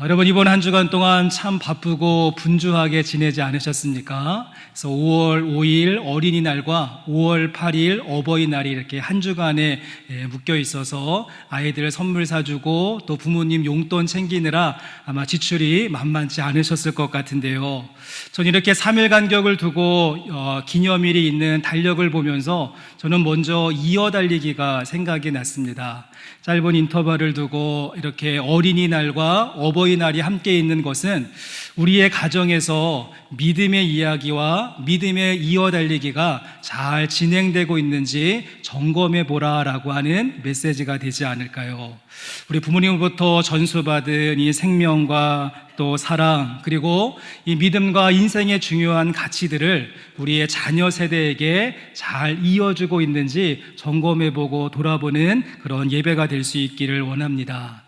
여러분 이번 한 주간 동안 참 바쁘고 분주하게 지내지 않으셨습니까? 그래서 5월 5일 어린이날과 5월 8일 어버이날이 이렇게 한 주간에 묶여 있어서 아이들 선물 사주고 또 부모님 용돈 챙기느라 아마 지출이 만만치 않으셨을 것 같은데요. 저는 이렇게 3일 간격을 두고 기념일이 있는 달력을 보면서 저는 먼저 이어달리기가 생각이 났습니다. 짧은 인터벌을 두고 이렇게 어린이날과 어버이날이 함께 있는 것은 우리의 가정에서 믿음의 이야기와 믿음의 이어달리기가 잘 진행되고 있는지 점검해 보라라고 하는 메시지가 되지 않을까요? 우리 부모님으로부터 전수받은 이 생명과 또 사랑, 그리고 이 믿음과 인생의 중요한 가치들을 우리의 자녀 세대에게 잘 이어주고 있는지 점검해보고 돌아보는 그런 예배가 될 수 있기를 원합니다.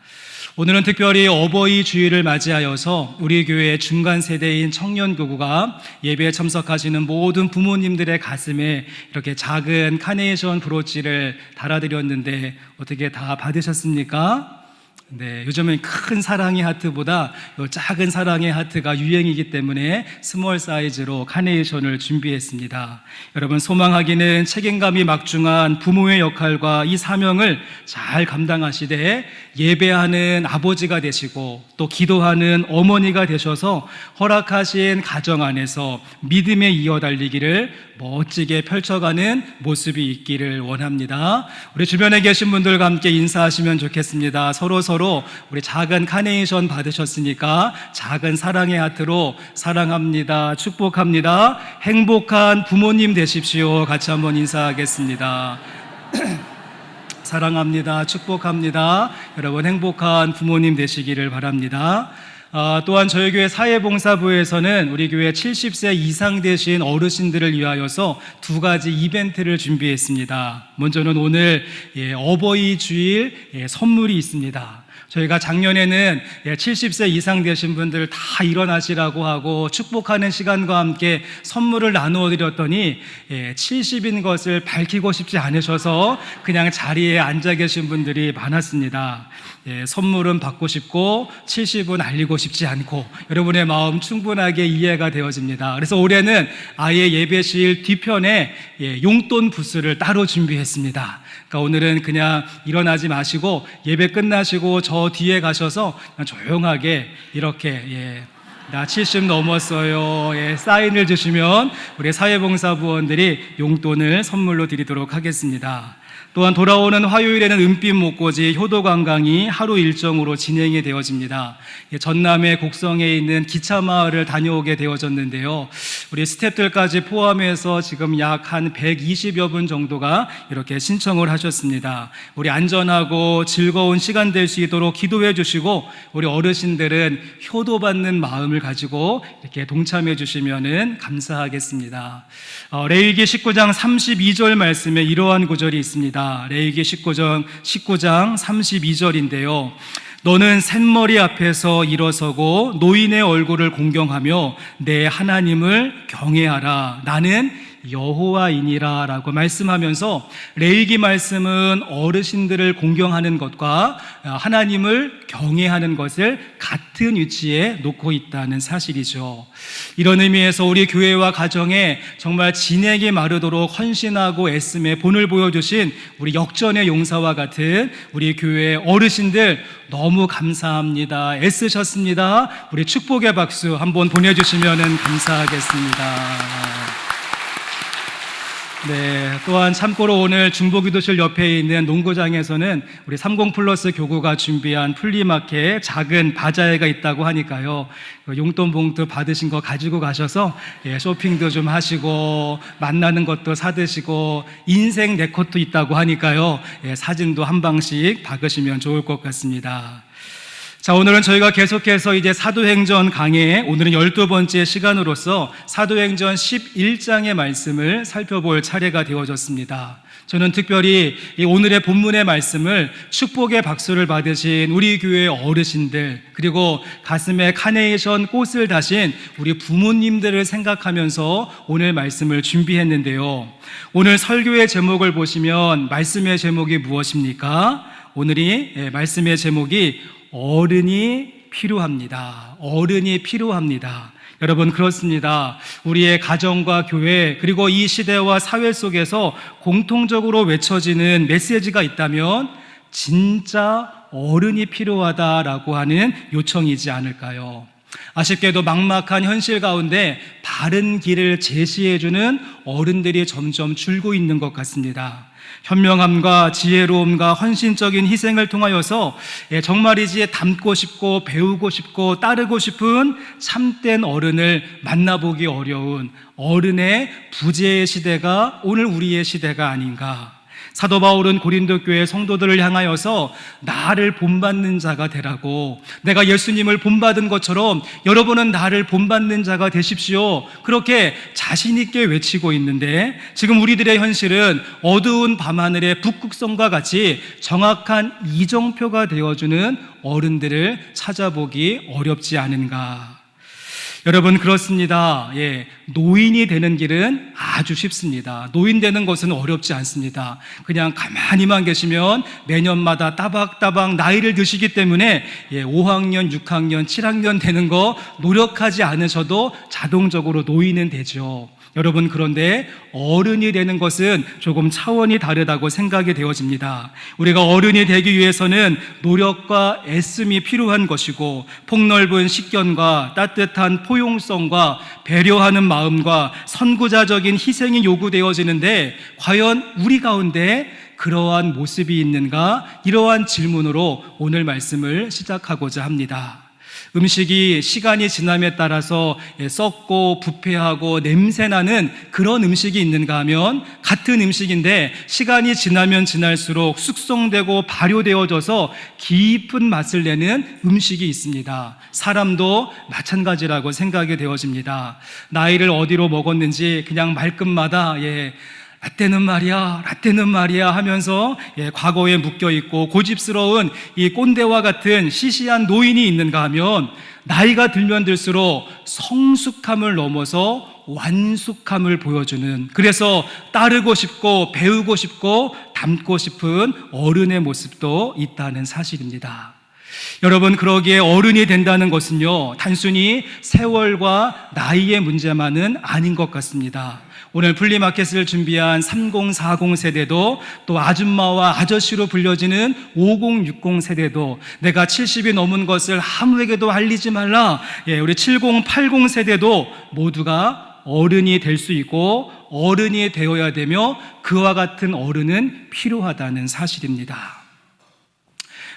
오늘은 특별히 어버이 주일을 맞이하여서 우리 교회의 중간 세대인 청년교구가 예배에 참석하시는 모든 부모님들의 가슴에 이렇게 작은 카네이션 브로치를 달아드렸는데 어떻게 다 받으셨습니까? 네, 요즘은 큰 사랑의 하트보다 작은 사랑의 하트가 유행이기 때문에 스몰 사이즈로 카네이션을 준비했습니다. 여러분, 소망하기는 책임감이 막중한 부모의 역할과 이 사명을 잘 감당하시되 예배하는 아버지가 되시고 또 기도하는 어머니가 되셔서 허락하신 가정 안에서 믿음의 이어달리기를 멋지게 펼쳐가는 모습이 있기를 원합니다. 우리 주변에 계신 분들과 함께 인사하시면 좋겠습니다. 서로 우리 작은 카네이션 받으셨으니까 작은 사랑의 하트로 사랑합니다, 축복합니다, 행복한 부모님 되십시오. 같이 한번 인사하겠습니다. 사랑합니다, 축복합니다. 여러분 행복한 부모님 되시기를 바랍니다. 또한 저희 교회 사회봉사부에서는 우리 교회 70세 이상 되신 어르신들을 위하여서 두 가지 이벤트를 준비했습니다. 먼저는 오늘 어버이 주일 선물이 있습니다. 저희가 작년에는 70세 이상 되신 분들 다 일어나시라고 하고 축복하는 시간과 함께 선물을 나누어 드렸더니 70인 것을 밝히고 싶지 않으셔서 그냥 자리에 앉아 계신 분들이 많았습니다. 선물은 받고 싶고 70은 알리고 싶지 않고 여러분의 마음 충분하게 이해가 되어집니다. 그래서 올해는 아예 예배실 뒤편에 용돈 부스를 따로 준비했습니다. 그러니까 오늘은 그냥 일어나지 마시고 예배 끝나시고 저 뒤에 가셔서 그냥 조용하게 이렇게 나 70 넘었어요. 사인을 주시면 우리 사회봉사부원들이 용돈을 선물로 드리도록 하겠습니다. 또한 돌아오는 화요일에는 은빛 목고지 효도관광이 하루 일정으로 진행이 되어집니다. 전남의 곡성에 있는 기차마을을 다녀오게 되어졌는데요. 우리 스태프들까지 포함해서 지금 약 한 120여 분 정도가 이렇게 신청을 하셨습니다. 우리 안전하고 즐거운 시간 될 수 있도록 기도해 주시고 우리 어르신들은 효도받는 마음을 가지고 이렇게 동참해 주시면 감사하겠습니다. 레위기 19장 32절 말씀에 이러한 구절이 있습니다. 레위기 19장 32절인데요. 너는 샘머리 앞에서 일어서고 노인의 얼굴을 공경하며 내 하나님을 경외하라. 나는 여호와이니라 라고 말씀하면서 레위기 말씀은 어르신들을 공경하는 것과 하나님을 경외하는 것을 같은 위치에 놓고 있다는 사실이죠. 이런 의미에서 우리 교회와 가정에 정말 진액이 마르도록 헌신하고 애씀의 본을 보여주신 우리 역전의 용사와 같은 우리 교회 어르신들 너무 감사합니다. 애쓰셨습니다. 우리 축복의 박수 한번 보내주시면 감사하겠습니다. 네, 또한 참고로 오늘 중보기도실 옆에 있는 농구장에서는 우리 30플러스 교구가 준비한 플리마켓 작은 바자회가 있다고 하니까요. 용돈 봉투 받으신 거 가지고 가셔서 쇼핑도 좀 하시고 만나는 것도 사드시고 인생 네컷도 있다고 하니까요. 사진도 한 방씩 박으시면 좋을 것 같습니다. 자, 오늘은 저희가 계속해서 이제 사도행전 강해 오늘은 12번째 시간으로서 사도행전 11장의 말씀을 살펴볼 차례가 되어졌습니다. 저는 특별히 이 오늘의 본문의 말씀을 축복의 박수를 받으신 우리 교회 어르신들, 그리고 가슴에 카네이션 꽃을 다신 우리 부모님들을 생각하면서 오늘 말씀을 준비했는데요. 오늘 설교의 제목을 보시면 말씀의 제목이 무엇입니까? 오늘이 말씀의 제목이 어른이 필요합니다. 어른이 필요합니다. 여러분, 그렇습니다. 우리의 가정과 교회, 그리고 이 시대와 사회 속에서 공통적으로 외쳐지는 메시지가 있다면 진짜 어른이 필요하다라고 하는 요청이지 않을까요? 아쉽게도 막막한 현실 가운데 바른 길을 제시해주는 어른들이 점점 줄고 있는 것 같습니다. 현명함과 지혜로움과 헌신적인 희생을 통하여서 정말이지 닮고 싶고 배우고 싶고 따르고 싶은 참된 어른을 만나보기 어려운 어른의 부재의 시대가 오늘 우리의 시대가 아닌가. 사도 바울은 고린도 교회 성도들을 향하여서 나를 본받는 자가 되라고, 내가 예수님을 본받은 것처럼 여러분은 나를 본받는 자가 되십시오, 그렇게 자신 있게 외치고 있는데, 지금 우리들의 현실은 어두운 밤하늘의 북극성과 같이 정확한 이정표가 되어주는 어른들을 찾아보기 어렵지 않은가. 여러분, 그렇습니다. 노인이 되는 길은 아주 쉽습니다. 노인 되는 것은 어렵지 않습니다. 그냥 가만히만 계시면 매년마다 따박따박 나이를 드시기 때문에 5학년, 6학년, 7학년 되는 거 노력하지 않으셔도 자동적으로 노인은 되죠. 여러분, 그런데 어른이 되는 것은 조금 차원이 다르다고 생각이 되어집니다. 우리가 어른이 되기 위해서는 노력과 애씀이 필요한 것이고, 폭넓은 식견과 따뜻한 포용성과 배려하는 마음과 선구자적인 희생이 요구되어지는데, 과연 우리 가운데 그러한 모습이 있는가? 이러한 질문으로 오늘 말씀을 시작하고자 합니다. 음식이 시간이 지남에 따라서 썩고 부패하고 냄새나는 그런 음식이 있는가 하면, 같은 음식인데 시간이 지나면 지날수록 숙성되고 발효되어져서 깊은 맛을 내는 음식이 있습니다. 사람도 마찬가지라고 생각이 되어집니다. 나이를 어디로 먹었는지 그냥 말끝마다 라떼는 말이야 하면서 과거에 묶여있고 고집스러운 이 꼰대와 같은 시시한 노인이 있는가 하면, 나이가 들면 들수록 성숙함을 넘어서 완숙함을 보여주는, 그래서 따르고 싶고 배우고 싶고 닮고 싶은 어른의 모습도 있다는 사실입니다. 여러분, 그러기에 어른이 된다는 것은요, 단순히 세월과 나이의 문제만은 아닌 것 같습니다. 오늘 플리마켓을 준비한 3040 세대도, 또 아줌마와 아저씨로 불려지는 5060 세대도, 내가 70이 넘은 것을 아무에게도 알리지 말라, 우리 7080 세대도 모두가 어른이 될 수 있고 어른이 되어야 되며, 그와 같은 어른은 필요하다는 사실입니다.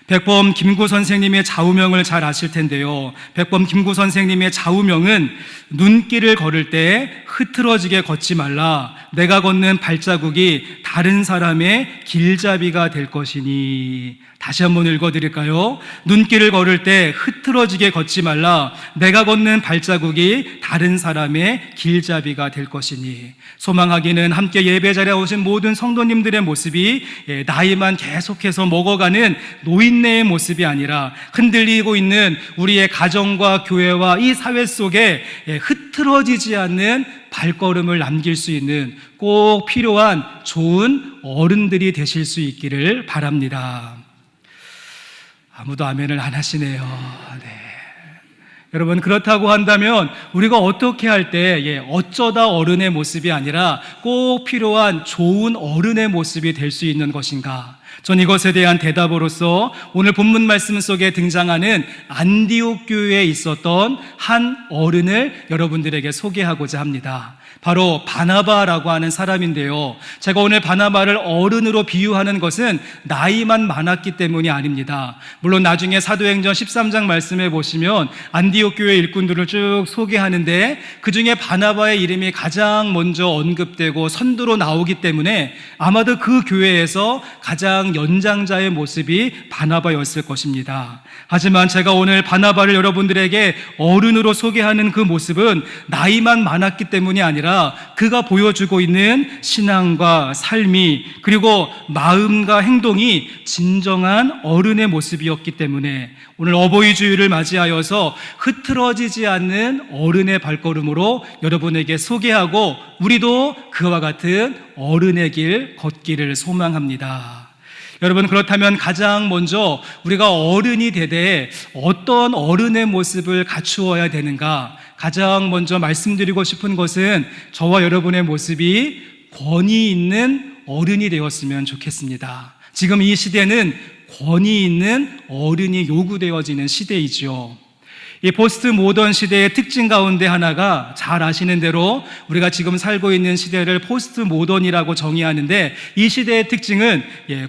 백범 김구 선생님의 좌우명을 잘 아실 텐데요, 백범 김구 선생님의 좌우명은 눈길을 걸을 때 흐트러지게 걷지 말라, 내가 걷는 발자국이 다른 사람의 길잡이가 될 것이니. 다시 한번 읽어드릴까요? 눈길을 걸을 때 흐트러지게 걷지 말라, 내가 걷는 발자국이 다른 사람의 길잡이가 될 것이니. 소망하기는 함께 예배 자리에 오신 모든 성도님들의 모습이 나이만 계속해서 먹어가는 노인네의 모습이 아니라, 흔들리고 있는 우리의 가정과 교회와 이 사회 속에 흐트러지지 않는 발걸음을 남길 수 있는 꼭 필요한 좋은 어른들이 되실 수 있기를 바랍니다. 아무도 아멘을 안 하시네요. 여러분, 그렇다고 한다면 우리가 어떻게 할 때 어쩌다 어른의 모습이 아니라 꼭 필요한 좋은 어른의 모습이 될 수 있는 것인가? 전 이것에 대한 대답으로서 오늘 본문 말씀 속에 등장하는 안디옥 교회에 있었던 한 어른을 여러분들에게 소개하고자 합니다. 바로 바나바라고 하는 사람인데요, 제가 오늘 바나바를 어른으로 비유하는 것은 나이만 많았기 때문이 아닙니다. 물론 나중에 사도행전 13장 말씀에 보시면 안디옥 교회 일꾼들을 쭉 소개하는데, 그 중에 바나바의 이름이 가장 먼저 언급되고 선두로 나오기 때문에 아마도 그 교회에서 가장 연장자의 모습이 바나바였을 것입니다. 하지만 제가 오늘 바나바를 여러분들에게 어른으로 소개하는 그 모습은 나이만 많았기 때문이 아니라 그가 보여주고 있는 신앙과 삶이, 그리고 마음과 행동이 진정한 어른의 모습이었기 때문에 오늘 어버이 주일을 맞이하여서 흐트러지지 않는 어른의 발걸음으로 여러분에게 소개하고, 우리도 그와 같은 어른의 길 걷기를 소망합니다. 여러분, 그렇다면 가장 먼저 우리가 어른이 되되 어떤 어른의 모습을 갖추어야 되는가? 가장 먼저 말씀드리고 싶은 것은 저와 여러분의 모습이 권위 있는 어른이 되었으면 좋겠습니다. 지금 이 시대는 권위 있는 어른이 요구되어지는 시대이죠. 이 포스트 모던 시대의 특징 가운데 하나가 잘 아시는 대로 우리가 지금 살고 있는 시대를 포스트 모던이라고 정의하는데, 이 시대의 특징은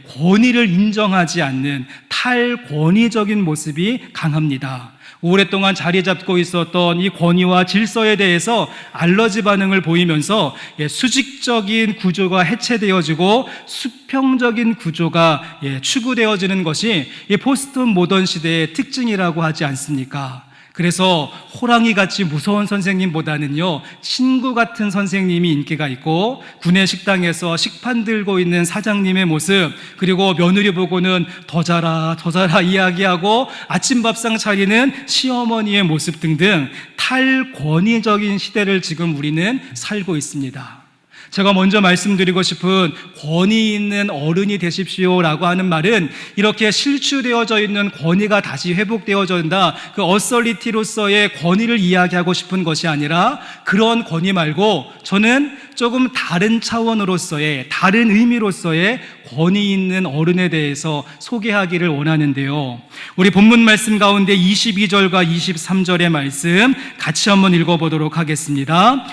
권위를 인정하지 않는 탈권위적인 모습이 강합니다. 오랫동안 자리 잡고 있었던 이 권위와 질서에 대해서 알러지 반응을 보이면서 수직적인 구조가 해체되어지고 수평적인 구조가 추구되어지는 것이 이 포스트 모던 시대의 특징이라고 하지 않습니까? 그래서 호랑이같이 무서운 선생님보다는요, 친구 같은 선생님이 인기가 있고, 구내 식당에서 식판 들고 있는 사장님의 모습, 그리고 며느리 보고는 더 자라 이야기하고 아침밥상 차리는 시어머니의 모습 등등 탈권위적인 시대를 지금 우리는 살고 있습니다. 제가 먼저 말씀드리고 싶은 권위 있는 어른이 되십시오라고 하는 말은 이렇게 실추되어져 있는 권위가 다시 회복되어진다, 그 어서리티로서의 권위를 이야기하고 싶은 것이 아니라, 그런 권위 말고 저는 조금 다른 차원으로서의, 다른 의미로서의 권위 있는 어른에 대해서 소개하기를 원하는데요. 우리 본문 말씀 가운데 22절과 23절의 말씀 같이 한번 읽어보도록 하겠습니다.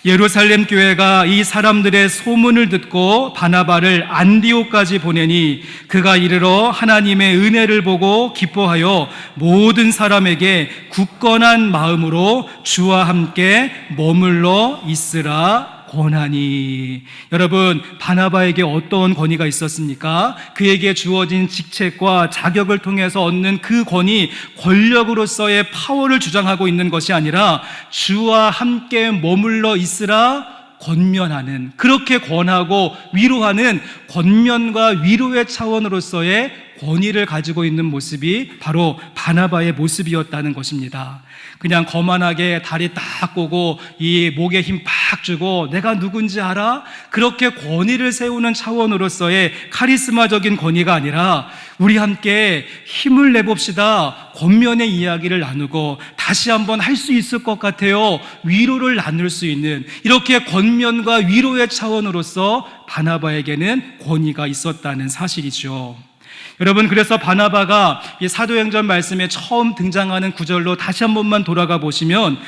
예루살렘 교회가 이 사람들의 소문을 듣고 바나바를 안디옥까지 보내니 그가 이르러 하나님의 은혜를 보고 기뻐하여 모든 사람에게 굳건한 마음으로 주와 함께 머물러 있으라 권하니. 여러분, 바나바에게 어떤 권위가 있었습니까? 그에게 주어진 직책과 자격을 통해서 얻는 그 권위, 권력으로서의 파워를 주장하고 있는 것이 아니라 주와 함께 머물러 있으라 권면하는, 그렇게 권하고 위로하는 권면과 위로의 차원으로서의 권위를 가지고 있는 모습이 바로 바나바의 모습이었다는 것입니다. 그냥 거만하게 다리 딱 꼬고 이 목에 힘 팍 주고 내가 누군지 알아? 그렇게 권위를 세우는 차원으로서의 카리스마적인 권위가 아니라, 우리 함께 힘을 내봅시다, 권면의 이야기를 나누고 다시 한번 할 수 있을 것 같아요, 위로를 나눌 수 있는, 이렇게 권면과 위로의 차원으로서 바나바에게는 권위가 있었다는 사실이죠. 여러분, 그래서 바나바가 이 사도행전 말씀에 처음 등장하는 구절로 다시 한 번만 돌아가 보시면,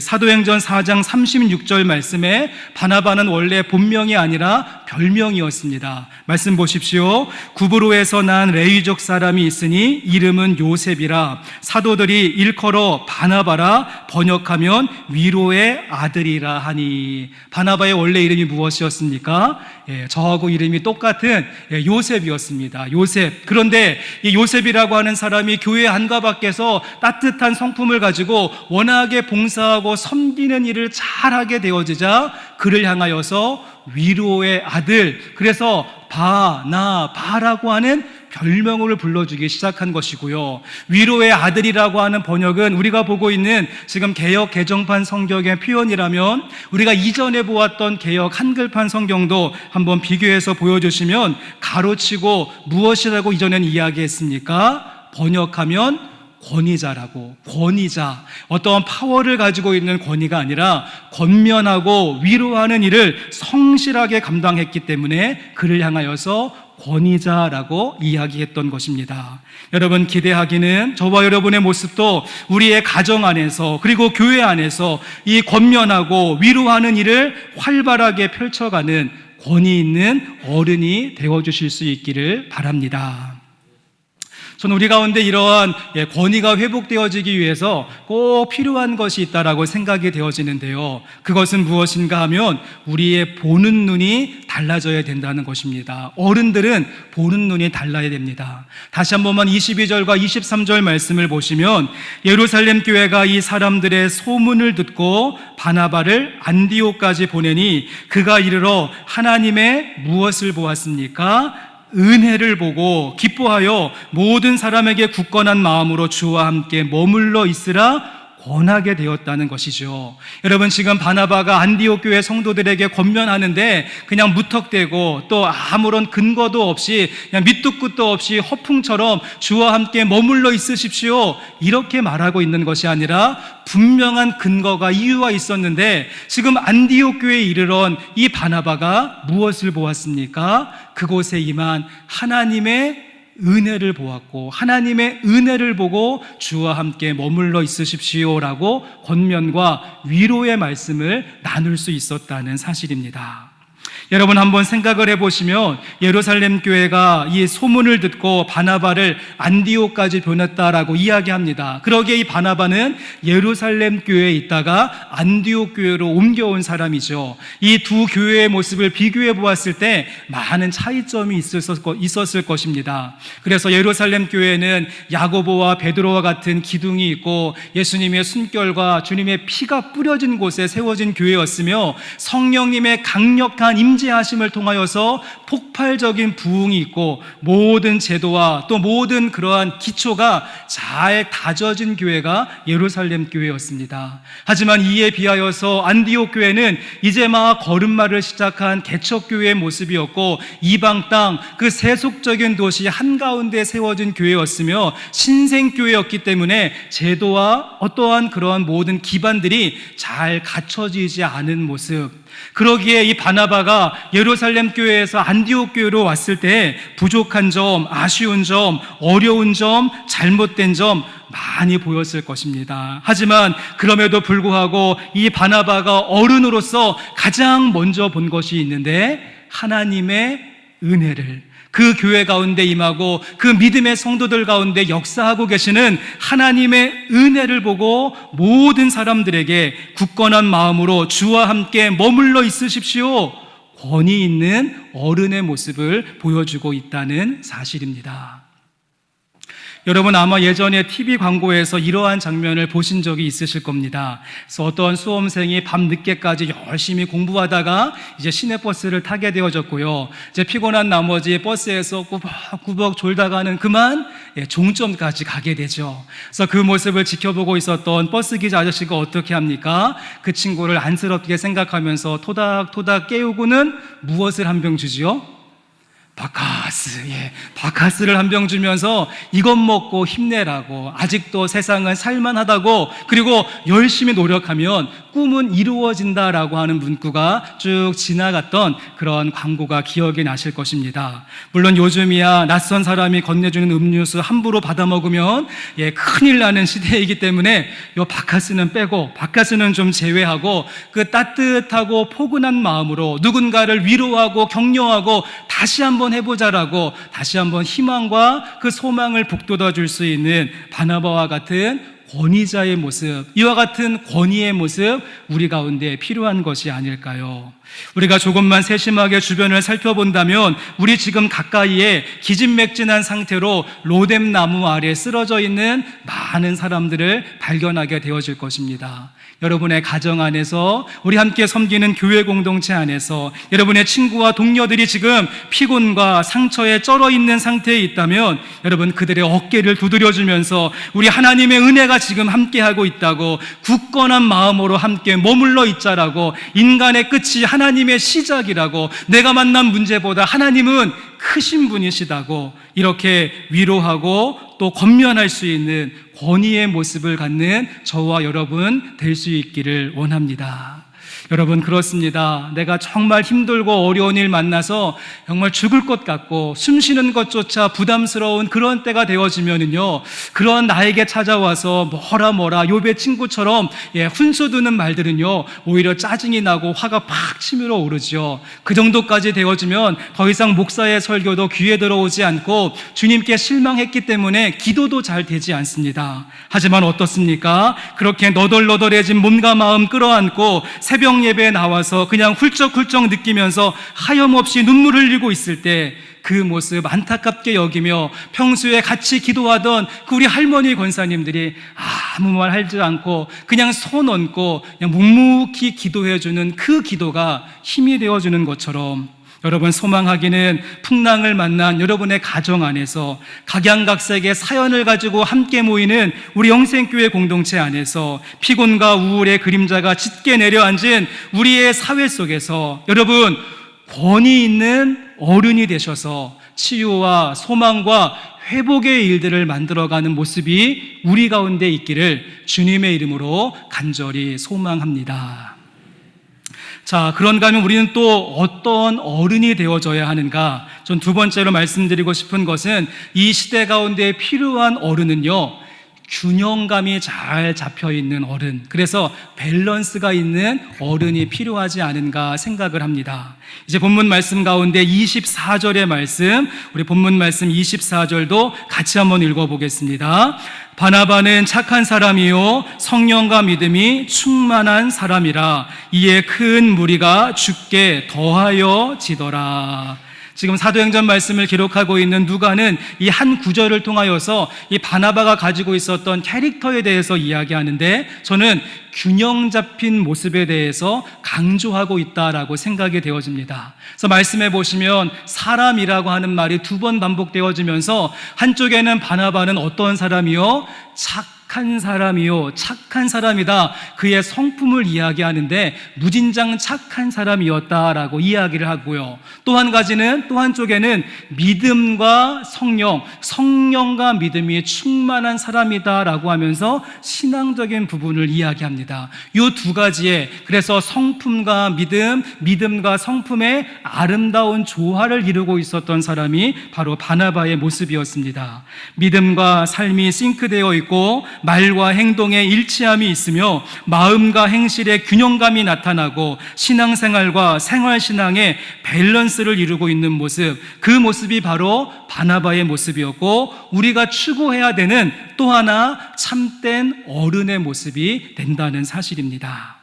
사도행전 4장 36절 말씀에 바나바는 원래 본명이 아니라 별명이었습니다. 말씀 보십시오. 구브로에서 난 레위족 사람이 있으니 이름은 요셉이라, 사도들이 일컬어 바나바라, 번역하면 위로의 아들이라 하니. 바나바의 원래 이름이 무엇이었습니까? 저하고 이름이 똑같은 요셉이었습니다. 요셉. 그런데 이 요셉이라고 하는 사람이 교회 안과 밖에서 따뜻한 성품을 가지고 워낙에 봉사하고 섬기는 일을 잘하게 되어지자 그를 향하여서 위로의 아들, 그래서 바나바라고 하는 별명을 불러주기 시작한 것이고요. 위로의 아들이라고 하는 번역은 우리가 보고 있는 지금 개역 개정판 성경의 표현이라면, 우리가 이전에 보았던 개역 한글판 성경도 한번 비교해서 보여주시면, 가로치고 무엇이라고 이전에는 이야기했습니까? 번역하면 권위자라고. 권위자, 어떠한 파워를 가지고 있는 권위가 아니라 권면하고 위로하는 일을 성실하게 감당했기 때문에 그를 향하여서 권위자라고 이야기했던 것입니다. 여러분, 기대하기는 저와 여러분의 모습도 우리의 가정 안에서, 그리고 교회 안에서 이 권면하고 위로하는 일을 활발하게 펼쳐가는 권위 있는 어른이 되어주실 수 있기를 바랍니다. 저는 우리 가운데 이러한 권위가 회복되어지기 위해서 꼭 필요한 것이 있다라고 생각이 되어지는데요. 그것은 무엇인가 하면 우리의 보는 눈이 달라져야 된다는 것입니다. 어른들은 보는 눈이 달라야 됩니다. 다시 한 번만 22절과 23절 말씀을 보시면, 예루살렘 교회가 이 사람들의 소문을 듣고 바나바를 안디옥까지 보내니 그가 이르러 하나님의 무엇을 보았습니까? 은혜를 보고 기뻐하여 모든 사람에게 굳건한 마음으로 주와 함께 머물러 있으라 권하게 되었다는 것이죠. 여러분, 지금 바나바가 안디옥 교회 성도들에게 권면하는데 그냥 무턱대고 또 아무런 근거도 없이 그냥 밑도 끝도 없이 허풍처럼 주와 함께 머물러 있으십시오 이렇게 말하고 있는 것이 아니라 분명한 근거가 이유가 있었는데, 지금 안디옥 교회에 이르러 이 바나바가 무엇을 보았습니까? 그곳에 임한 하나님의 은혜를 보았고, 하나님의 은혜를 보고 주와 함께 머물러 있으십시오라고 권면과 위로의 말씀을 나눌 수 있었다는 사실입니다. 여러분, 한번 생각을 해보시면 예루살렘 교회가 이 소문을 듣고 바나바를 안디옥까지 보냈다라고 이야기합니다. 그러기에 이 바나바는 예루살렘 교회에 있다가 안디옥 교회로 옮겨온 사람이죠. 이 두 교회의 모습을 비교해 보았을 때 많은 차이점이 있었을 것입니다. 그래서 예루살렘 교회는 야고보와 베드로와 같은 기둥이 있고 예수님의 숨결과 주님의 피가 뿌려진 곳에 세워진 교회였으며, 성령님의 강력한 임재하심을 통하여서 폭발적인 부흥이 있고 모든 제도와 또 모든 그러한 기초가 잘 다져진 교회가 예루살렘 교회였습니다. 하지만 이에 비하여서 안디옥 교회는 이제 막 걸음마를 시작한 개척교회의 모습이었고, 이방 땅 그 세속적인 도시 한가운데 세워진 교회였으며 신생교회였기 때문에 제도와 어떠한 그러한 모든 기반들이 잘 갖춰지지 않은 모습. 그러기에 이 바나바가 예루살렘 교회에서 안디옥 교회로 왔을 때 부족한 점, 아쉬운 점, 어려운 점, 잘못된 점 많이 보였을 것입니다. 하지만 그럼에도 불구하고 이 바나바가 어른으로서 가장 먼저 본 것이 있는데, 하나님의 은혜를, 그 교회 가운데 임하고 그 믿음의 성도들 가운데 역사하고 계시는 하나님의 은혜를 보고 모든 사람들에게 굳건한 마음으로 주와 함께 머물러 있으십시오, 권위 있는 어른의 모습을 보여주고 있다는 사실입니다. 여러분, 아마 예전에 TV 광고에서 이러한 장면을 보신 적이 있으실 겁니다. 그래서 어떤 수험생이 밤 늦게까지 열심히 공부하다가 이제 시내버스를 타게 되어졌고요. 이제 피곤한 나머지 버스에서 꾸벅꾸벅 졸다가는 그만 종점까지 가게 되죠. 그래서 그 모습을 지켜보고 있었던 버스 기자 아저씨가 어떻게 합니까? 그 친구를 안쓰럽게 생각하면서 토닥토닥 깨우고는 무엇을 한 병 주지요? 바카스, 바카스를 한 병 주면서 이것 먹고 힘내라고, 아직도 세상은 살만하다고, 그리고 열심히 노력하면 꿈은 이루어진다라고 하는 문구가 쭉 지나갔던 그런 광고가 기억이 나실 것입니다. 물론 요즘이야 낯선 사람이 건네주는 음료수 함부로 받아 먹으면 큰일 나는 시대이기 때문에 요 바카스는 빼고, 바카스는 좀 제외하고, 그 따뜻하고 포근한 마음으로 누군가를 위로하고 격려하고 다시 한번 해보자라고, 다시 한번 희망과 그 소망을 북돋아 줄 수 있는 바나바와 같은 권위자의 모습, 이와 같은 권위의 모습 우리 가운데 필요한 것이 아닐까요? 우리가 조금만 세심하게 주변을 살펴본다면 우리 지금 가까이에 기진맥진한 상태로 로뎀 나무 아래 쓰러져 있는 많은 사람들을 발견하게 되어질 것입니다. 여러분의 가정 안에서, 우리 함께 섬기는 교회 공동체 안에서 여러분의 친구와 동료들이 지금 피곤과 상처에 쩔어 있는 상태에 있다면 여러분, 그들의 어깨를 두드려주면서 우리 하나님의 은혜가 지금 함께하고 있다고, 굳건한 마음으로 함께 머물러 있자라고, 인간의 끝이 하나님의 시작이라고, 내가 만난 문제보다 하나님은 크신 분이시다고 이렇게 위로하고 또 권면할 수 있는 권위의 모습을 갖는 저와 여러분 될 수 있기를 원합니다. 여러분, 그렇습니다. 내가 정말 힘들고 어려운 일 만나서 정말 죽을 것 같고 숨 쉬는 것조차 부담스러운 그런 때가 되어지면은요, 그런 나에게 찾아와서 뭐라 욥의 친구처럼 훈수두는 말들은요 오히려 짜증이 나고 화가 팍 치밀어 오르죠. 그 정도까지 되어지면 더 이상 목사의 설교도 귀에 들어오지 않고 주님께 실망했기 때문에 기도도 잘 되지 않습니다. 하지만 어떻습니까? 그렇게 너덜너덜해진 몸과 마음 끌어안고 새벽 예배에 나와서 그냥 훌쩍훌쩍 느끼면서 하염없이 눈물을 흘리고 있을 때 그 모습 안타깝게 여기며 평소에 같이 기도하던 그 우리 할머니 권사님들이 아무 말 하지 않고 그냥 손 얹고 그냥 묵묵히 기도해주는 그 기도가 힘이 되어주는 것처럼, 여러분, 소망하기는 풍랑을 만난 여러분의 가정 안에서 각양각색의 사연을 가지고 함께 모이는 우리 영생교회 공동체 안에서 피곤과 우울의 그림자가 짙게 내려앉은 우리의 사회 속에서 여러분, 권위 있는 어른이 되셔서 치유와 소망과 회복의 일들을 만들어가는 모습이 우리 가운데 있기를 주님의 이름으로 간절히 소망합니다. 자, 그런가 하면 우리는 또 어떤 어른이 되어져야 하는가? 전 두 번째로 말씀드리고 싶은 것은 이 시대 가운데 필요한 어른은요, 균형감이 잘 잡혀있는 어른, 그래서 밸런스가 있는 어른이 필요하지 않은가 생각을 합니다. 이제 본문 말씀 가운데 24절의 말씀, 우리 본문 말씀 24절도 같이 한번 읽어보겠습니다. 바나바는 착한 사람이요 성령과 믿음이 충만한 사람이라 이에 큰 무리가 주께 더하여 지더라. 지금 사도행전 말씀을 기록하고 있는 누가는 이 한 구절을 통하여서 이 바나바가 가지고 있었던 캐릭터에 대해서 이야기하는데, 저는 균형 잡힌 모습에 대해서 강조하고 있다라고 생각이 되어집니다. 그래서 말씀해 보시면 사람이라고 하는 말이 두 번 반복되어지면서 한쪽에는 바나바는 어떤 사람이요? 착한 사람이요, 착한 사람이다. 그의 성품을 이야기하는데 무진장 착한 사람이었다라고 이야기를 하고요. 또 한 가지는, 또 한쪽에는 믿음과 성령과 믿음이 충만한 사람이다라고 하면서 신앙적인 부분을 이야기합니다. 이 두 가지에, 그래서 성품과 믿음과 성품의 아름다운 조화를 이루고 있었던 사람이 바로 바나바의 모습이었습니다. 믿음과 삶이 싱크되어 있고 말과 행동에 일치함이 있으며 마음과 행실에 균형감이 나타나고 신앙생활과 생활신앙의 밸런스를 이루고 있는 모습, 그 모습이 바로 바나바의 모습이었고, 우리가 추구해야 되는 또 하나 참된 어른의 모습이 된다는 사실입니다.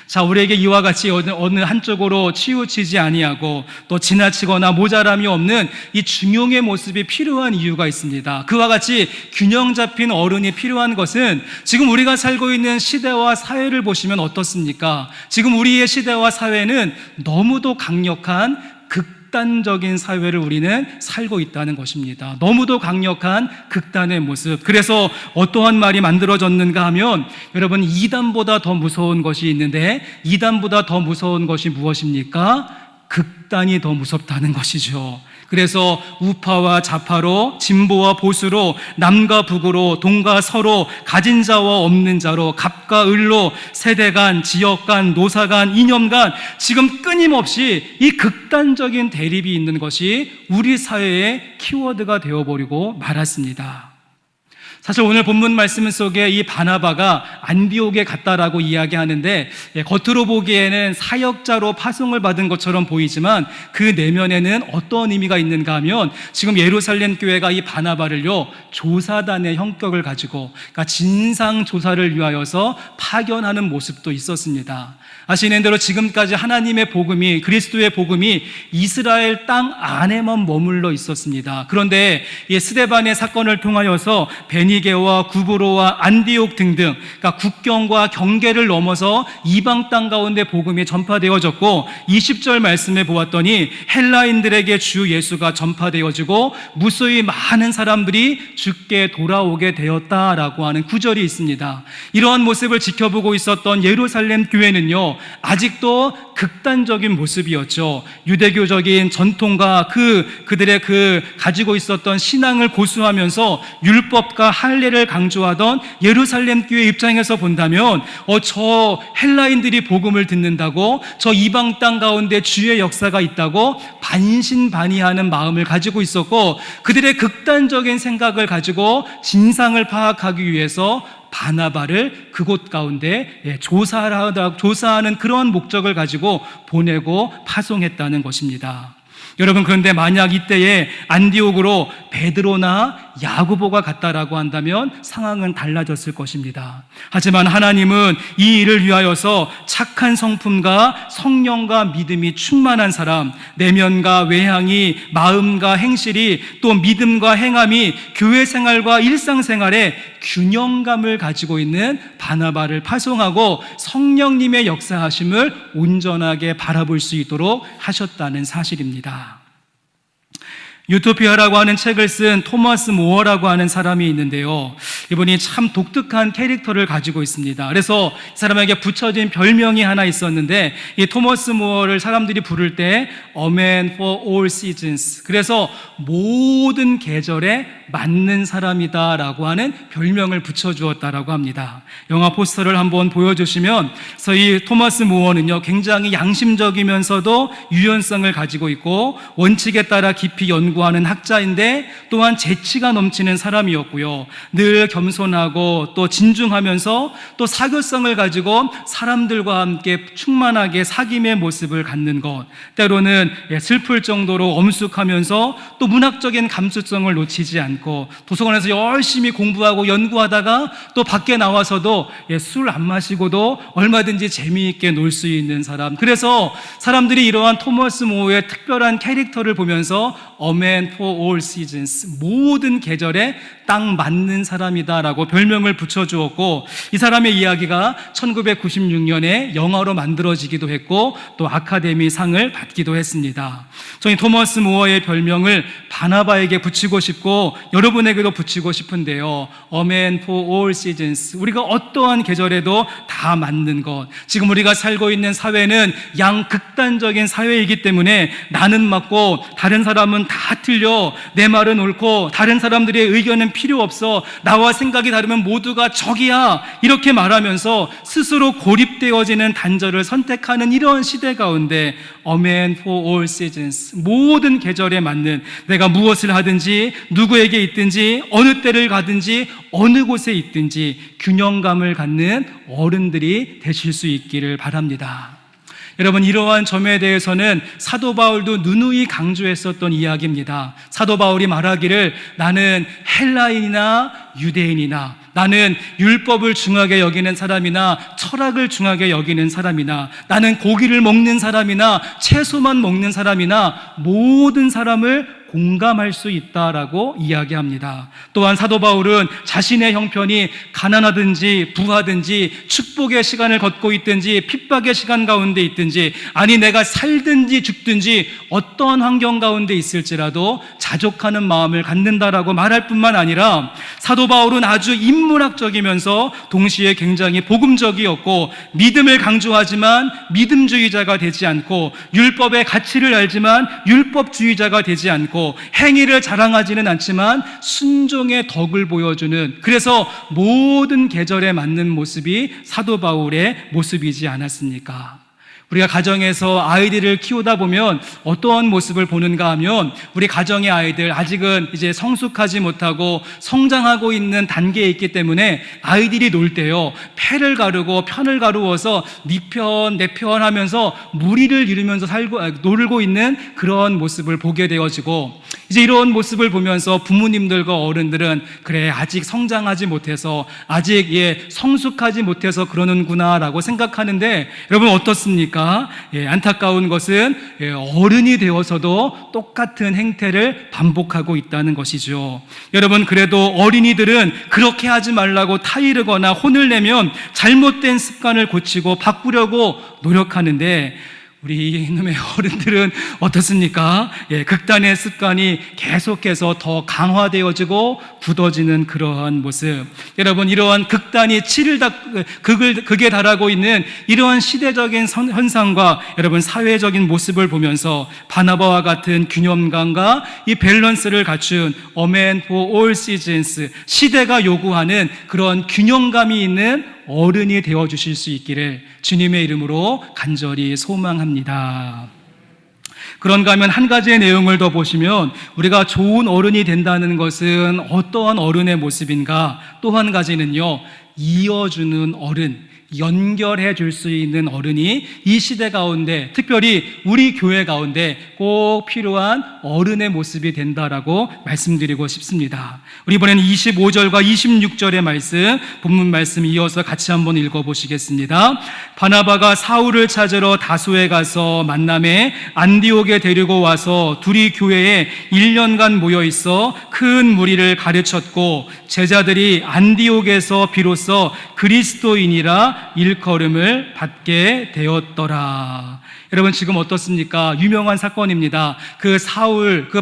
자, 우리에게 이와 같이 어느 한쪽으로 치우치지 아니하고 또 지나치거나 모자람이 없는 이 중용의 모습이 필요한 이유가 있습니다. 그와 같이 균형 잡힌 어른이 필요한 것은 지금 우리가 살고 있는 시대와 사회를 보시면 어떻습니까? 지금 우리의 시대와 사회는 너무도 강력한 극단적인 사회를 우리는 살고 있다는 것입니다. 너무도 강력한 극단의 모습. 그래서 어떠한 말이 만들어졌는가 하면, 여러분, 이단보다 더 무서운 것이 있는데, 이단보다 더 무서운 것이 무엇입니까? 극단이 더 무섭다는 것이죠. 그래서 우파와 좌파로, 진보와 보수로, 남과 북으로, 동과 서로, 가진 자와 없는 자로, 갑과 을로, 세대 간, 지역 간, 노사 간, 이념 간, 지금 끊임없이 이 극단적인 대립이 있는 것이 우리 사회의 키워드가 되어버리고 말았습니다. 사실 오늘 본문 말씀 속에 이 바나바가 안디옥에 갔다라고 이야기하는데, 겉으로 보기에는 사역자로 파송을 받은 것처럼 보이지만 그 내면에는 어떤 의미가 있는가 하면, 지금 예루살렘 교회가 이 바나바를요 조사단의 형격을 가지고, 그러니까 진상 조사를 위하여서 파견하는 모습도 있었습니다. 아시는 대로 지금까지 하나님의 복음이, 그리스도의 복음이 이스라엘 땅 안에만 머물러 있었습니다. 그런데 이 스데반의 사건을 통하여서 베니게와 구브로와 안디옥 등등, 그러니까 국경과 경계를 넘어서 이방 땅 가운데 복음이 전파되어졌고, 20절 말씀에 보았더니 헬라인들에게 주 예수가 전파되어지고 무수히 많은 사람들이 주께 돌아오게 되었다라고 하는 구절이 있습니다. 이러한 모습을 지켜보고 있었던 예루살렘 교회는요 아직도 극단적인 모습이었죠. 유대교적인 전통과 그들의 가지고 있었던 신앙을 고수하면서 율법과 할례를 강조하던 예루살렘 교회 입장에서 본다면, 저 헬라인들이 복음을 듣는다고, 저 이방 땅 가운데 주의 역사가 있다고 반신반의하는 마음을 가지고 있었고, 그들의 극단적인 생각을 가지고 진상을 파악하기 위해서 바나바를 그곳 가운데 조사하는 그러한 목적을 가지고 보내고 파송했다는 것입니다. 여러분, 그런데 만약 이때에 안디옥으로 베드로나 야고보가 같다라고 한다면 상황은 달라졌을 것입니다. 하지만 하나님은 이 일을 위하여서 착한 성품과 성령과 믿음이 충만한 사람, 내면과 외향이, 마음과 행실이, 또 믿음과 행함이 교회 생활과 일상생활에 균형감을 가지고 있는 바나바를 파송하고 성령님의 역사하심을 온전하게 바라볼 수 있도록 하셨다는 사실입니다. 유토피아라고 하는 책을 쓴 토머스 모어라고 하는 사람이 있는데요, 이분이 참 독특한 캐릭터를 가지고 있습니다. 그래서 이 사람에게 붙여진 별명이 하나 있었는데, 이 토머스 모어를 사람들이 부를 때 A man for all seasons, 그래서 모든 계절에 맞는 사람이다 라고 하는 별명을 붙여주었다라고 합니다. 영화 포스터를 한번 보여주시면, 그래서 이 토머스 모어는요, 굉장히 양심적이면서도 유연성을 가지고 있고 원칙에 따라 깊이 연구하는 학자인데 또한 재치가 넘치는 사람이었고요, 늘 겸손하고 또 진중하면서 또 사교성을 가지고 사람들과 함께 충만하게 사귐의 모습을 갖는 것, 때로는 슬플 정도로 엄숙하면서 또 문학적인 감수성을 놓치지 않고 도서관에서 열심히 공부하고 연구하다가 또 밖에 나와서도 술 안 마시고도 얼마든지 재미있게 놀 수 있는 사람. 그래서 사람들이 이러한 토머스 모어의 특별한 캐릭터를 보면서 A man for all seasons, 모든 계절에 딱 맞는 사람이다라고 별명을 붙여주었고, 이 사람의 이야기가 1996년에 영화로 만들어지기도 했고 또 아카데미 상을 받기도 했습니다. 저희 토머스 모어의 별명을 바나바에게 붙이고 싶고 여러분에게도 붙이고 싶은데요, A man for all seasons, 우리가 어떠한 계절에도 다 맞는 것. 지금 우리가 살고 있는 사회는 양극단적인 사회이기 때문에 나는 맞고 다른 사람은 다 틀려, 내 말은 옳고 다른 사람들의 의견은 필요 없어, 나와 생각이 다르면 모두가 적이야, 이렇게 말하면서 스스로 고립되어지는 단절을 선택하는 이런 시대 가운데 A man for all seasons, 모든 계절에 맞는, 내가 무엇을 하든지 누구에게 있든지 어느 때를 가든지 어느 곳에 있든지 균형감을 갖는 어른들이 되실 수 있기를 바랍니다. 여러분, 이러한 점에 대해서는 사도 바울도 누누이 강조했었던 이야기입니다. 사도 바울이 말하기를 나는 헬라인이나 유대인이나, 나는 율법을 중하게 여기는 사람이나 철학을 중하게 여기는 사람이나, 나는 고기를 먹는 사람이나 채소만 먹는 사람이나 모든 사람을 공감할 수 있다라고 이야기합니다. 또한 사도 바울은 자신의 형편이 가난하든지 부하든지 축복의 시간을 걷고 있든지 핍박의 시간 가운데 있든지, 아니 내가 살든지 죽든지 어떠한 환경 가운데 있을지라도 자족하는 마음을 갖는다라고 말할 뿐만 아니라, 사도 바울은 아주 인문학적이면서 동시에 굉장히 복음적이었고 믿음을 강조하지만 믿음주의자가 되지 않고, 율법의 가치를 알지만 율법주의자가 되지 않고, 행위를 자랑하지는 않지만 순종의 덕을 보여주는, 그래서 모든 계절에 맞는 모습이 사도 바울의 모습이지 않았습니까? 우리가 가정에서 아이들을 키우다 보면 어떠한 모습을 보는가 하면, 우리 가정의 아이들 아직은 이제 성숙하지 못하고 성장하고 있는 단계에 있기 때문에 아이들이 놀 때요, 패를 가르고 편을 가루어서 네 편, 내 편 하면서 무리를 이루면서 놀고 있는 그런 모습을 보게 되어지고, 이제 이런 모습을 보면서 부모님들과 어른들은 그래, 아직 성장하지 못해서, 아직 성숙하지 못해서 그러는구나 라고 생각하는데, 여러분 어떻습니까? 안타까운 것은 어른이 되어서도 똑같은 행태를 반복하고 있다는 것이죠. 여러분, 그래도 어린이들은 그렇게 하지 말라고 타이르거나 혼을 내면 잘못된 습관을 고치고 바꾸려고 노력하는데, 우리 이놈의 어른들은 어떻습니까? 극단의 습관이 계속해서 더 강화되어지고 굳어지는 그러한 모습. 여러분, 이러한 극단이 극에 달하고 있는 이러한 시대적인 현상과 여러분 사회적인 모습을 보면서 바나바와 같은 균형감과 이 밸런스를 갖춘 A man for all seasons, 시대가 요구하는 그런 균형감이 있는 어른이 되어주실 수 있기를 주님의 이름으로 간절히 소망합니다. 그런가 하면 한 가지의 내용을 더 보시면, 우리가 좋은 어른이 된다는 것은 어떠한 어른의 모습인가? 또 한 가지는요, 이어주는 어른, 연결해 줄 수 있는 어른이 이 시대 가운데, 특별히 우리 교회 가운데 꼭 필요한 어른의 모습이 된다라고 말씀드리고 싶습니다. 우리 이번에는 25절과 26절의 말씀, 본문 말씀 이어서 같이 한번 읽어보시겠습니다. 바나바가 사울을 찾으러 다소에 가서 만남에 안디옥에 데리고 와서 둘이 교회에 1년간 모여 있어 큰 무리를 가르쳤고, 제자들이 안디옥에서 비로소 그리스도인이라 일컬음을 받게 되었더라. 여러분, 지금 어떻습니까? 유명한 사건입니다. 그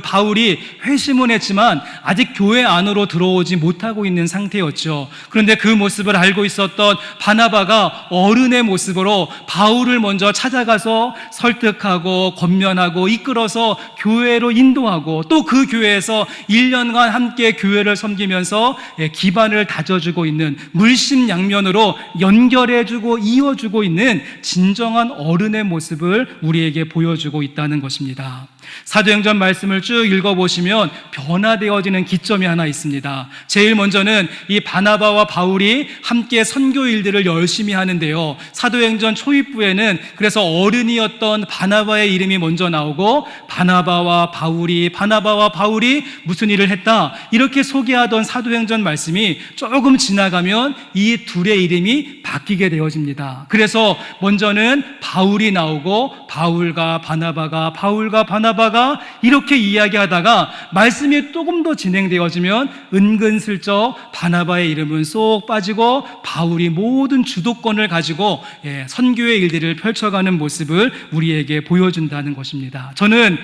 바울이 회심은 했지만 아직 교회 안으로 들어오지 못하고 있는 상태였죠. 그런데 그 모습을 알고 있었던 바나바가 어른의 모습으로 바울을 먼저 찾아가서 설득하고 권면하고 이끌어서 교회로 인도하고, 또 그 교회에서 1년간 함께 교회를 섬기면서 기반을 다져주고 있는, 물심양면으로 연결해주고 이어주고 있는 진정한 어른의 모습을 우리에게 보여주고 있다는 것입니다. 사도행전 말씀을 쭉 읽어보시면 변화되어지는 기점이 하나 있습니다. 제일 먼저는 이 바나바와 바울이 함께 선교 일들을 열심히 하는데요, 사도행전 초입부에는 그래서 어른이었던 바나바의 이름이 먼저 나오고, 바나바와 바울이 무슨 일을 했다, 이렇게 소개하던 사도행전 말씀이 조금 지나가면 이 둘의 이름이 바뀌게 되어집니다. 그래서 먼저는 바울이 나오고, 바울과 바나바가 이렇게 이야기하다가 말씀이 조금 더 진행되어지면 은근슬쩍 바나바의 이름은 쏙 빠지고 바울이 모든 주도권을 가지고 선교의 일들을 펼쳐가는 모습을 우리에게 보여준다는 것입니다. 저는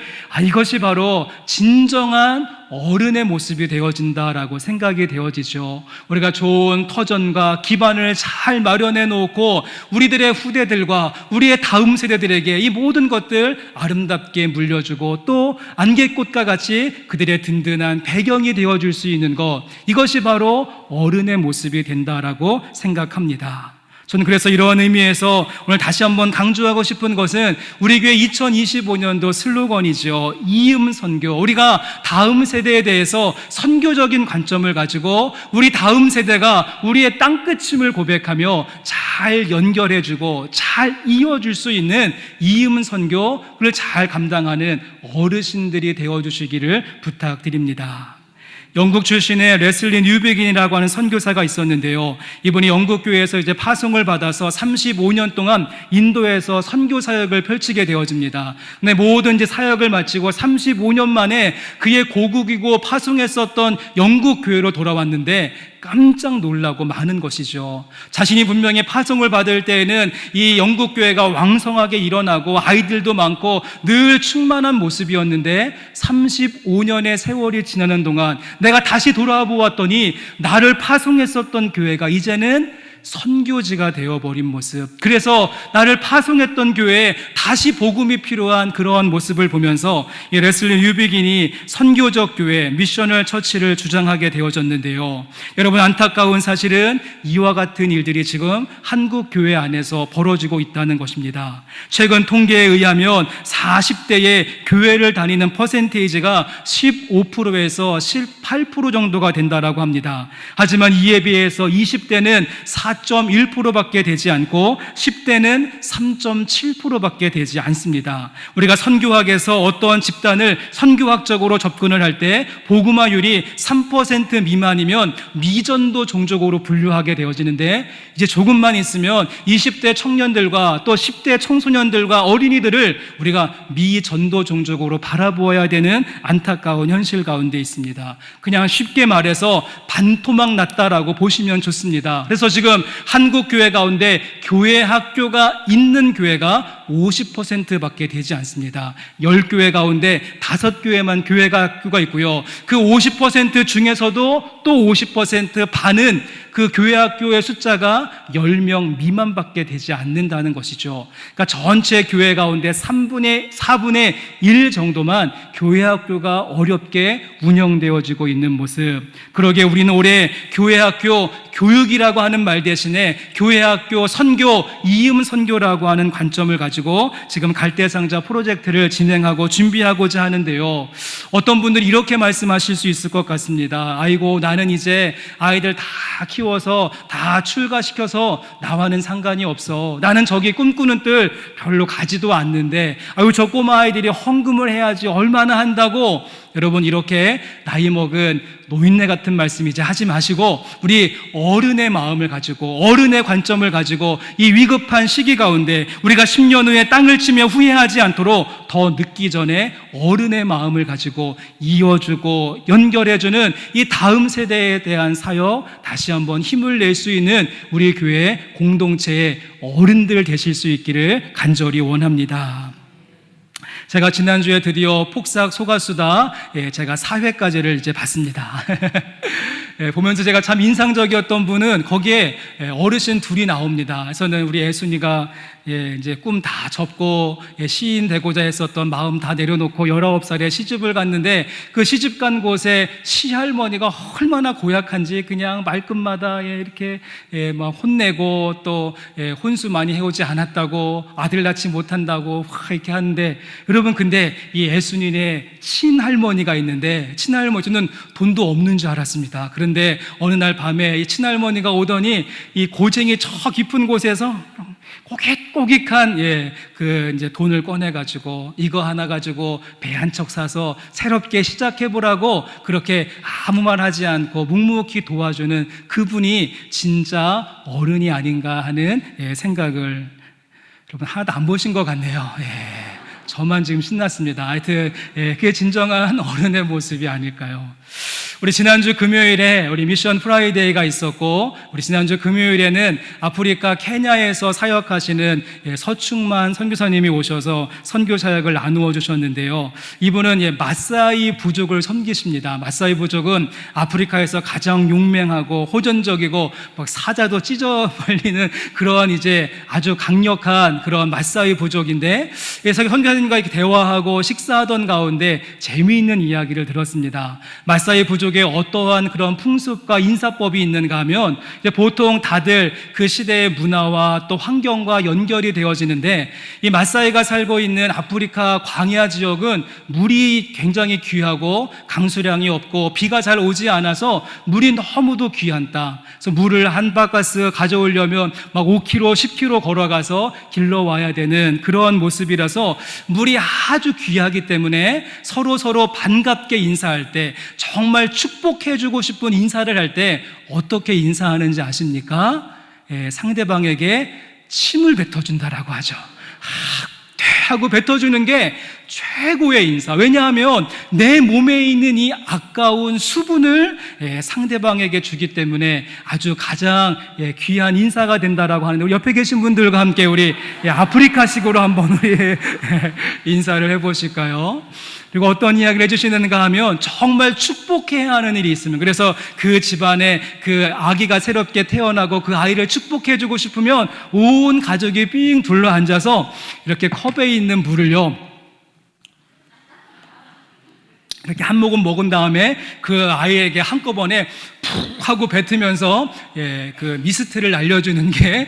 이것이 바로 진정한 어른의 모습이 되어진다라고 생각이 되어지죠. 우리가 좋은 터전과 기반을 잘 마련해 놓고 우리들의 후대들과 우리의 다음 세대들에게 이 모든 것들 아름답게 물려주고, 또 안개꽃과 같이 그들의 든든한 배경이 되어줄 수 있는 것, 이것이 바로 어른의 모습이 된다라고 생각합니다. 저는 그래서 이러한 의미에서 오늘 다시 한번 강조하고 싶은 것은 우리 교회 2025년도 슬로건이죠. 이음선교. 우리가 다음 세대에 대해서 선교적인 관점을 가지고 우리 다음 세대가 우리의 땅끝임을 고백하며 잘 연결해주고 잘 이어줄 수 있는 이음선교를 잘 감당하는 어르신들이 되어주시기를 부탁드립니다. 영국 출신의 레슬리 뉴비긴이라고 하는 선교사가 있었는데요, 이분이 영국 교회에서 파송을 받아서 35년 동안 인도에서 선교 사역을 펼치게 되어집니다. 근데 모든 사역을 마치고 35년 만에 그의 고국이고 파송했었던 영국 교회로 돌아왔는데 깜짝 놀라고 많은 것이죠. 자신이 분명히 파송을 받을 때에는 이 영국 교회가 왕성하게 일어나고 아이들도 많고 늘 충만한 모습이었는데 35년의 세월이 지나는 동안 내가 다시 돌아와 보았더니 나를 파송했었던 교회가 이제는 선교지가 되어버린 모습, 그래서 나를 파송했던 교회에 다시 복음이 필요한 그러한 모습을 보면서 이 레슬리 뉴비긴이 선교적 교회, 미셔널 처치를 주장하게 되어졌는데요, 여러분, 안타까운 사실은 이와 같은 일들이 지금 한국 교회 안에서 벌어지고 있다는 것입니다. 최근 통계에 의하면 40대의 교회를 다니는 퍼센테이지가 15%에서 18% 정도가 된다라고 합니다. 하지만 이에 비해서 20대는 4.1%밖에 되지 않고 10대는 3.7%밖에 되지 않습니다. 우리가 선교학에서 어떠한 집단을 선교학적으로 접근을 할 때 복음화율이 3% 미만이면 미전도 종족으로 분류하게 되어지는데, 이제 조금만 있으면 20대 청년들과 또 10대 청소년들과 어린이들을 우리가 미전도 종족으로 바라보아야 되는 안타까운 현실 가운데 있습니다. 그냥 쉽게 말해서 반토막 났다라고 보시면 좋습니다. 그래서 지금 한국 교회 가운데 교회 학교가 있는 교회가 50%밖에 되지 않습니다. 10교회 가운데 5교회만 교회 학교가 있고요, 그 50% 중에서도 또 50% 반은 그 교회 학교의 숫자가 10명 미만밖에 되지 않는다는 것이죠. 그러니까 전체 교회 가운데 4분의 1 정도만 교회 학교가 어렵게 운영되어지고 있는 모습. 그러기에 우리는 올해 교회 학교 교육이라고 하는 말 대신에 교회학교 선교, 이음 선교라고 하는 관점을 가지고 지금 갈대상자 프로젝트를 진행하고 준비하고자 하는데요. 어떤 분들이 이렇게 말씀하실 수 있을 것 같습니다. 아이고, 나는 이제 아이들 다 키워서 다 출가시켜서 나와는 상관이 없어. 나는 저기 꿈꾸는 뜰 별로 가지도 않는데, 아유, 저 꼬마 아이들이 헌금을 해야지 얼마나 한다고. 여러분, 이렇게 나이 먹은 노인네 같은 말씀 이제 하지 마시고, 우리 어른의 마음을 가지고, 어른의 관점을 가지고 이 위급한 시기 가운데 우리가 10년 후에 땅을 치며 후회하지 않도록 더 늦기 전에 어른의 마음을 가지고 이어주고 연결해주는 이 다음 세대에 대한 사역, 다시 한번 힘을 낼 수 있는 우리 교회 공동체의 어른들 되실 수 있기를 간절히 원합니다. 제가 지난주에 드디어 폭삭 소가수다, 제가 4회까지를 이제 봤습니다. 보면서 제가 참 인상적이었던 분은 거기에 어르신 둘이 나옵니다. 그래서는 우리 애순이가 이제 꿈 다 접고 시인 되고자 했었던 마음 다 내려놓고 19살에 시집을 갔는데, 그 시집 간 곳에 시할머니가 얼마나 고약한지 그냥 말끝마다 이렇게 막 혼내고, 또 혼수 많이 해오지 않았다고, 아들 낳지 못한다고 이렇게 하는데, 여러분, 근데 이 애순이네 친할머니가 있는데, 친할머니는 돈도 없는 줄 알았습니다. 그런데 어느 날 밤에 이 친할머니가 오더니 이 고쟁이 저 깊은 곳에서 꼬깃꼬깃한 그 이제 돈을 꺼내가지고 이거 하나 가지고 배 한 척 사서 새롭게 시작해보라고 그렇게 아무 말 하지 않고 묵묵히 도와주는 그분이 진짜 어른이 아닌가 하는 생각을, 여러분, 하나도 안 보신 것 같네요. 저만 지금 신났습니다. 하여튼 그게 진정한 어른의 모습이 아닐까요? 우리 지난주 금요일에 우리 미션 프라이데이가 있었고, 우리 지난주 금요일에는 아프리카 케냐에서 사역하시는 서충만 선교사님이 오셔서 선교 사역을 나누어 주셨는데요. 이분은 마사이 부족을 섬기십니다. 마사이 부족은 아프리카에서 가장 용맹하고 호전적이고 막 사자도 찢어버리는 그런 이제 아주 강력한 그런 마사이 부족인데, 선교사님과 이렇게 대화하고 식사하던 가운데 재미있는 이야기를 들었습니다. 마사이 부족의 어떠한 그런 풍습과 인사법이 있는가 하면, 보통 다들 그 시대의 문화와 또 환경과 연결이 되어지는데, 이 마사이가 살고 있는 아프리카 광야 지역은 물이 굉장히 귀하고 강수량이 없고 비가 잘 오지 않아서 물이 너무도 귀한 땅. 그래서 물을 한 바가스 가져오려면 막 5km, 10km 걸어가서 길러와야 되는 그런 모습이라서 물이 아주 귀하기 때문에 서로 반갑게 인사할 때, 정말 축복해주고 싶은 인사를 할 때 어떻게 인사하는지 아십니까? 상대방에게 침을 뱉어준다라고 하죠. 하고 뱉어주는 게 최고의 인사. 왜냐하면 내 몸에 있는 이 아까운 수분을 상대방에게 주기 때문에 아주 가장 귀한 인사가 된다라고 하는데, 우리 옆에 계신 분들과 함께 우리 아프리카식으로 한번 우리 인사를 해보실까요? 그리고 어떤 이야기를 해주시는가 하면, 정말 축복해야 하는 일이 있으면, 그래서 그 집안에 그 아기가 새롭게 태어나고 그 아이를 축복해주고 싶으면 온 가족이 삥 둘러 앉아서 이렇게 컵에 있는 물을요, 이렇게 한 모금 먹은 다음에 그 아이에게 한꺼번에 푹 하고 뱉으면서 그 미스트를 날려주는 게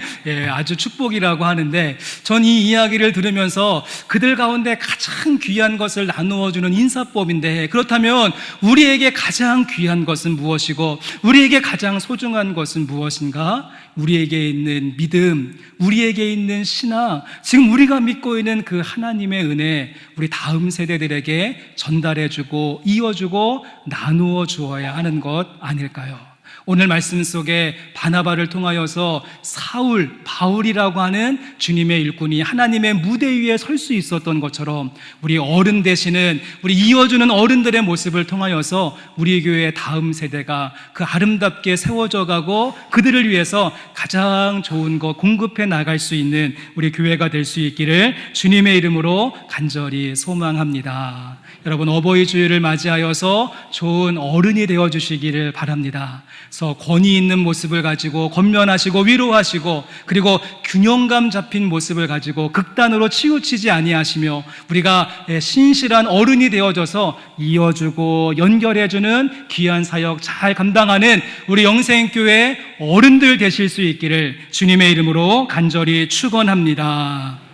아주 축복이라고 하는데, 전 이 이야기를 들으면서 그들 가운데 가장 귀한 것을 나누어주는 인사법인데, 그렇다면 우리에게 가장 귀한 것은 무엇이고 우리에게 가장 소중한 것은 무엇인가? 우리에게 있는 믿음, 우리에게 있는 신앙, 지금 우리가 믿고 있는 그 하나님의 은혜, 우리 다음 세대들에게 전달해주고 이어주고 나누어 주어야 하는 것 아닐까요? 오늘 말씀 속에 바나바를 통하여서 사울, 바울이라고 하는 주님의 일꾼이 하나님의 무대 위에 설 수 있었던 것처럼, 우리 어른 되시는, 우리 이어주는 어른들의 모습을 통하여서 우리 교회의 다음 세대가 그 아름답게 세워져 가고 그들을 위해서 가장 좋은 것 공급해 나갈 수 있는 우리 교회가 될 수 있기를 주님의 이름으로 간절히 소망합니다. 여러분, 어버이 주일을 맞이하여서 좋은 어른이 되어 주시기를 바랍니다. 그래서 권위 있는 모습을 가지고 권면하시고 위로하시고 그리고 균형감 잡힌 모습을 가지고 극단으로 치우치지 아니하시며 우리가 신실한 어른이 되어져서 이어주고 연결해주는 귀한 사역 잘 감당하는 우리 영생교회 어른들 되실 수 있기를 주님의 이름으로 간절히 축원합니다.